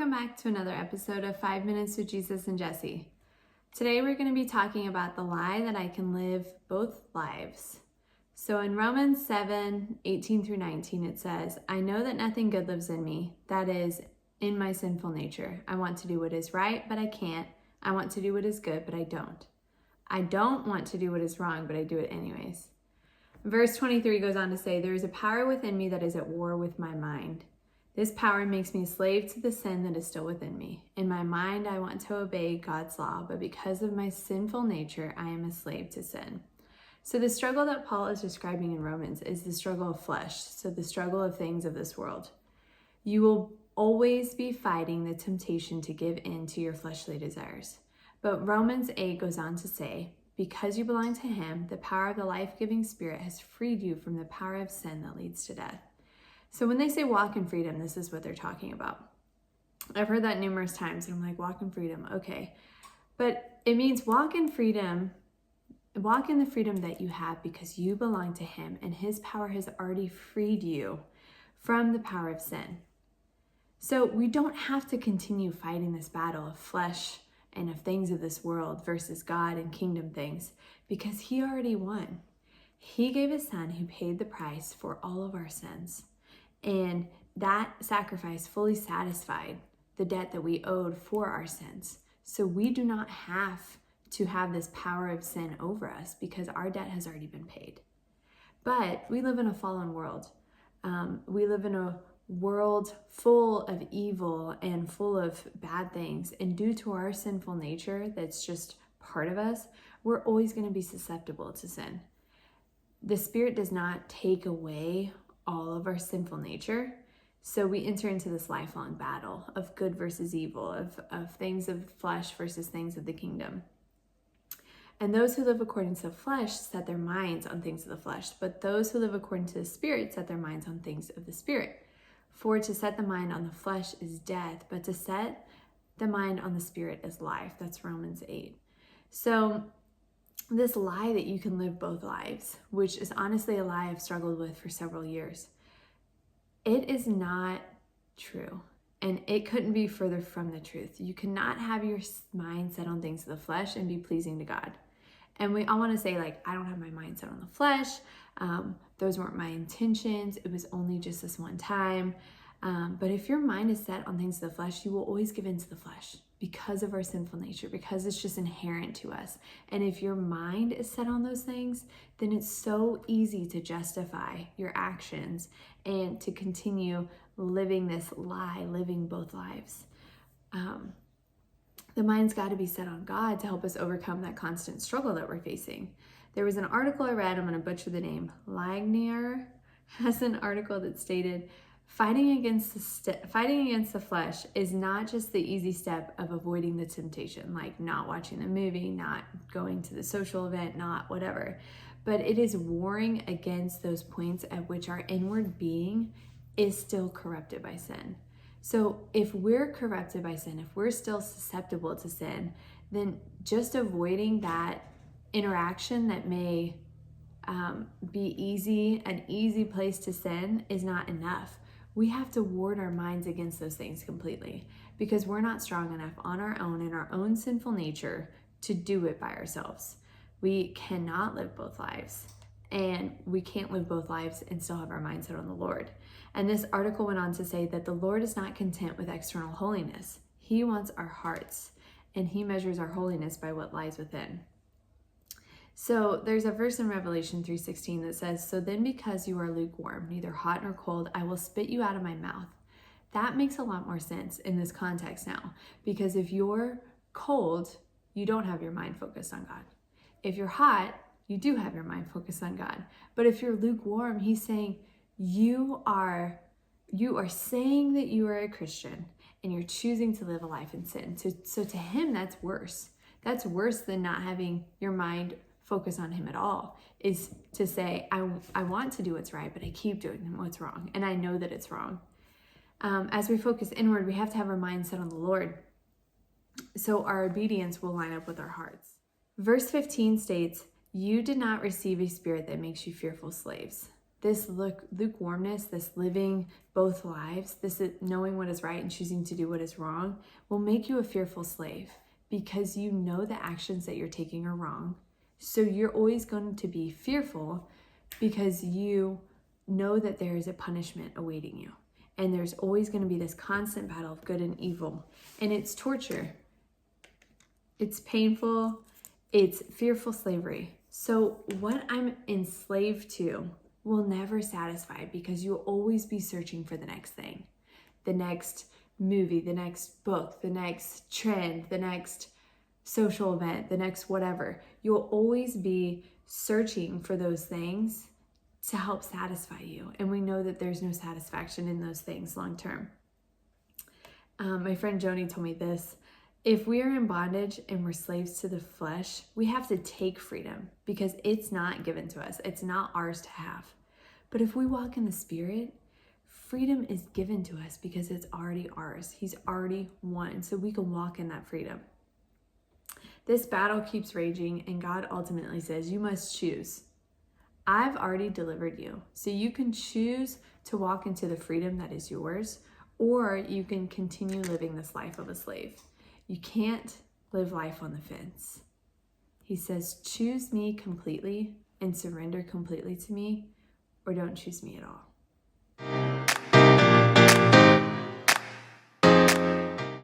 welcome back to another episode of 5 Minutes with Jesus and Jesse. Today we're going to be talking about the lie that I can live both lives. So in Romans 7:18 through 19 it says, I know that nothing good lives in me, that is, in my sinful nature. I want to do what is right, but I can't. I want to do what is good, but I don't. I don't want to do what is wrong, but I do it anyways. Verse 23 goes on to say, there is a power within me that is at war with my mind. This power makes me a slave to the sin that is still within me. In my mind, I want to obey God's law, but because of my sinful nature, I am a slave to sin. So the struggle that Paul is describing in Romans is the struggle of flesh, so the struggle of things of this world. You will always be fighting the temptation to give in to your fleshly desires. But Romans 8 goes on to say, because you belong to him, the power of the life-giving Spirit has freed you from the power of sin that leads to death. So when they say walk in freedom, this is what they're talking about. I've heard that numerous times, and I'm like, walk in freedom, okay. But it means walk in freedom, walk in the freedom that you have because you belong to him, and his power has already freed you from the power of sin. So we don't have to continue fighting this battle of flesh and of things of this world versus God and kingdom things because he already won. He gave his son who paid the price for all of our sins. And that sacrifice fully satisfied the debt that we owed for our sins. So we do not have to have this power of sin over us because our debt has already been paid. But we live in a fallen world. We live in a world full of evil and full of bad things. And due to our sinful nature, that's just part of us, we're always going to be susceptible to sin. The Spirit does not take away all of our sinful nature. So we enter into this lifelong battle of good versus evil, of things of flesh versus things of the kingdom. And those who live according to the flesh set their minds on things of the flesh, but those who live according to the Spirit set their minds on things of the Spirit. For to set the mind on the flesh is death, but to set the mind on the Spirit is life. That's Romans 8. So this lie that you can live both lives, which is honestly a lie I've struggled with for several years, it is not true. And it couldn't be further from the truth. You cannot have your mind set on things of the flesh and be pleasing to God. And I want to say, like, I don't have my mind set on the flesh. Those weren't my intentions. It was only just this one time. But if your mind is set on things of the flesh, you will always give in to the flesh because of our sinful nature, because it's just inherent to us. And if your mind is set on those things, then it's so easy to justify your actions and to continue living this lie, living both lives. The mind's got to be set on God to help us overcome that constant struggle that we're facing. There was an article I read, I'm going to butcher the name, Lagnier has an article that stated, fighting against the flesh is not just the easy step of avoiding the temptation, like not watching the movie, not going to the social event, not whatever, but it is warring against those points at which our inward being is still corrupted by sin. So if we're corrupted by sin, if we're still susceptible to sin, then just avoiding that interaction that may be an easy place to sin is not enough. We have to ward our minds against those things completely because we're not strong enough on our own in our own sinful nature to do it by ourselves. We cannot live both lives, and we can't live both lives and still have our mindset on the Lord. And this article went on to say that the Lord is not content with external holiness. He wants our hearts, and he measures our holiness by what lies within. So there's a verse in Revelation 3:16 that says, so then because you are lukewarm, neither hot nor cold, I will spit you out of my mouth. That makes a lot more sense in this context now, because if you're cold, you don't have your mind focused on God. If you're hot, you do have your mind focused on God. But if you're lukewarm, he's saying you are saying that you are a Christian and you're choosing to live a life in sin. So to him, that's worse. That's worse than not having your mind focus on him at all, is to say, I want to do what's right, but I keep doing what's wrong. And I know that it's wrong. As we focus inward, we have to have our mind set on the Lord. So our obedience will line up with our hearts. Verse 15 states, you did not receive a spirit that makes you fearful slaves. This lukewarmness, this living both lives, this knowing what is right and choosing to do what is wrong, will make you a fearful slave because you know the actions that you're taking are wrong. So you're always going to be fearful because you know that there is a punishment awaiting you. And there's always going to be this constant battle of good and evil. And it's torture. It's painful. It's fearful slavery. So what I'm enslaved to will never satisfy because you'll always be searching for the next thing, the next movie, the next book, the next trend, the next social event, the next whatever. You'll always be searching for those things to help satisfy you. And we know that there's no satisfaction in those things long term. My friend Joni told me this. If we are in bondage and we're slaves to the flesh, we have to take freedom because it's not given to us. It's not ours to have. But if we walk in the Spirit, freedom is given to us because it's already ours. He's already won, so we can walk in that freedom. This battle keeps raging, and God ultimately says, you must choose. I've already delivered you, so you can choose to walk into the freedom that is yours, or you can continue living this life of a slave. You can't live life on the fence. He says, choose me completely and surrender completely to me, or don't choose me at all.